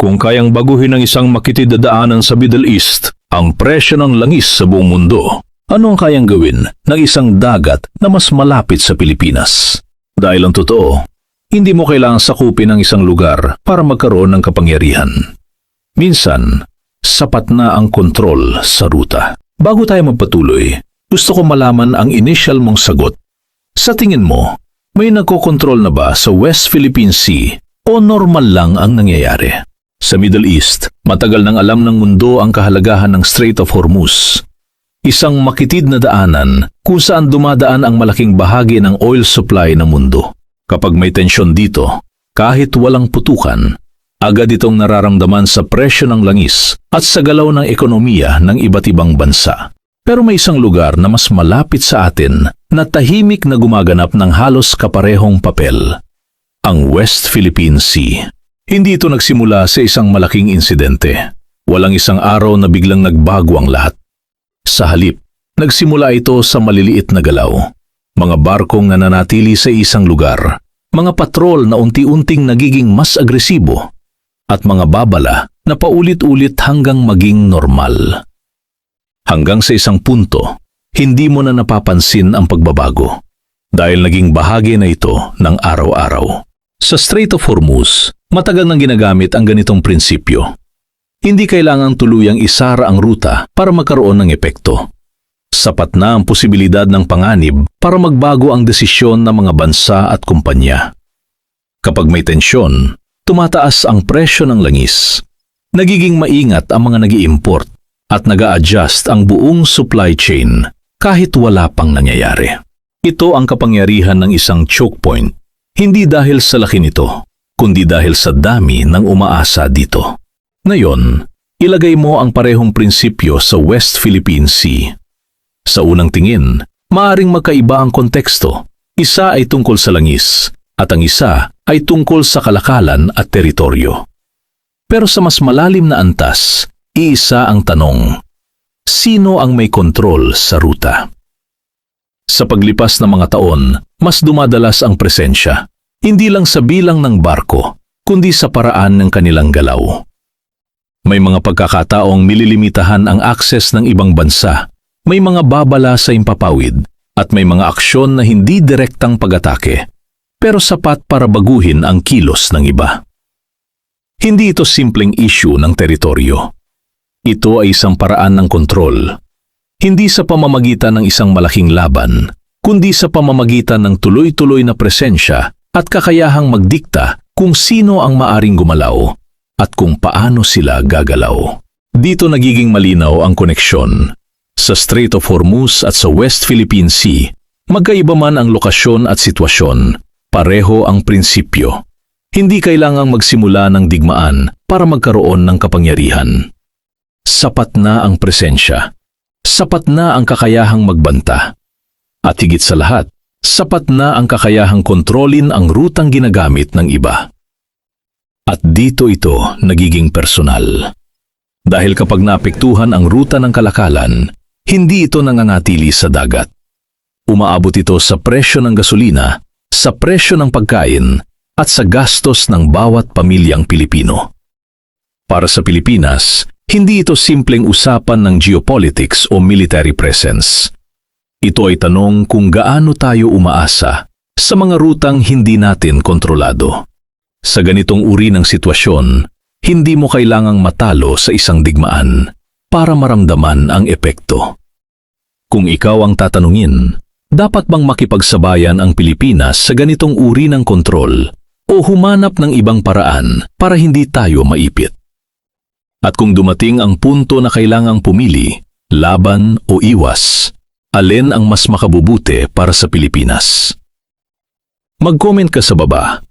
Kung kayang baguhin ng isang makitid na daanan sa Middle East ang presyo ng langis sa buong mundo, ano ang kayang gawin ng isang dagat na mas malapit sa Pilipinas? Dahil ang totoo, hindi mo kailangang sakupin ang isang lugar para magkaroon ng kapangyarihan. Minsan, sapat na ang kontrol sa ruta. Bago tayo magpatuloy, gusto ko malaman ang initial mong sagot. Sa tingin mo, may nagkokontrol na ba sa West Philippine Sea o normal lang ang nangyayari? Sa Middle East, matagal nang alam ng mundo ang kahalagahan ng Strait of Hormuz. Isang makitid na daanan kung saan dumadaan ang malaking bahagi ng oil supply ng mundo. Kapag may tensyon dito, kahit walang putukan, agad itong nararamdaman sa presyo ng langis at sa galaw ng ekonomiya ng iba't ibang bansa. Pero may isang lugar na mas malapit sa atin na tahimik na gumaganap ng halos kaparehong papel. Ang West Philippine Sea. Hindi ito nagsimula sa isang malaking insidente. Walang isang araw na biglang nagbago ang lahat. Sa halip, nagsimula ito sa maliliit na galaw. Mga barkong nananatili sa isang lugar, mga patrol na unti-unting nagiging mas agresibo, at mga babala na paulit-ulit hanggang maging normal. Hanggang sa isang punto, hindi mo na napapansin ang pagbabago dahil naging bahagi na ito ng araw-araw. Sa Strait of Hormuz, matagal nang ginagamit ang ganitong prinsipyo. Hindi kailangang tuluyang isara ang ruta para magkaroon ng epekto. Sapat na ang posibilidad ng panganib para magbago ang desisyon ng mga bansa at kumpanya. Kapag may tensyon, tumataas ang presyo ng langis. Nagiging maingat ang mga nag-i-import at nag-a-adjust ang buong supply chain kahit wala pang nangyayari. Ito ang kapangyarihan ng isang choke point. Hindi dahil sa laki nito, kundi dahil sa dami ng umaasa dito. Ngayon, ilagay mo ang parehong prinsipyo sa West Philippine Sea. Sa unang tingin, maaring magkaiba ang konteksto. Isa ay tungkol sa langis, at ang isa ay tungkol sa kalakalan at teritoryo. Pero sa mas malalim na antas, iisa ang tanong: sino ang may kontrol sa ruta? Sa paglipas ng mga taon, mas dumadalas ang presensya, hindi lang sa bilang ng barko, kundi sa paraan ng kanilang galaw. May mga pagkakataong mililimitahan ang akses ng ibang bansa, may mga babala sa impapawid, at may mga aksyon na hindi direktang pag-atake, pero sapat para baguhin ang kilos ng iba. Hindi ito simpleng issue ng teritoryo. Ito ay isang paraan ng kontrol. Hindi sa pamamagitan ng isang malaking laban, kundi sa pamamagitan ng tuloy-tuloy na presensya at kakayahang magdikta kung sino ang maaring gumalaw at kung paano sila gagalaw. Dito nagiging malinaw ang koneksyon. Sa Strait of Hormuz at sa West Philippine Sea, magkaiba man ang lokasyon at sitwasyon, pareho ang prinsipyo. Hindi kailangang magsimula ng digmaan para magkaroon ng kapangyarihan. Sapat na ang presensya. Sapat na ang kakayahang magbanta. At higit sa lahat, sapat na ang kakayahang kontrolin ang rutang ginagamit ng iba. At dito ito nagiging personal. Dahil kapag naapektuhan ang ruta ng kalakalan, hindi ito nangangatili sa dagat. Umaabot ito sa presyo ng gasolina, sa presyo ng pagkain, at sa gastos ng bawat pamilyang Pilipino. Para sa Pilipinas, hindi ito simpleng usapan ng geopolitics o military presence. Ito ay tanong kung gaano tayo umaasa sa mga rutang hindi natin kontrolado. Sa ganitong uri ng sitwasyon, hindi mo kailangang matalo sa isang digmaan para maramdaman ang epekto. Kung ikaw ang tatanungin, dapat bang makipagsabayan ang Pilipinas sa ganitong uri ng kontrol o humanap ng ibang paraan para hindi tayo maipit? At kung dumating ang punto na kailangang pumili, laban o iwas, alin ang mas makabubuti para sa Pilipinas? Mag-comment ka sa baba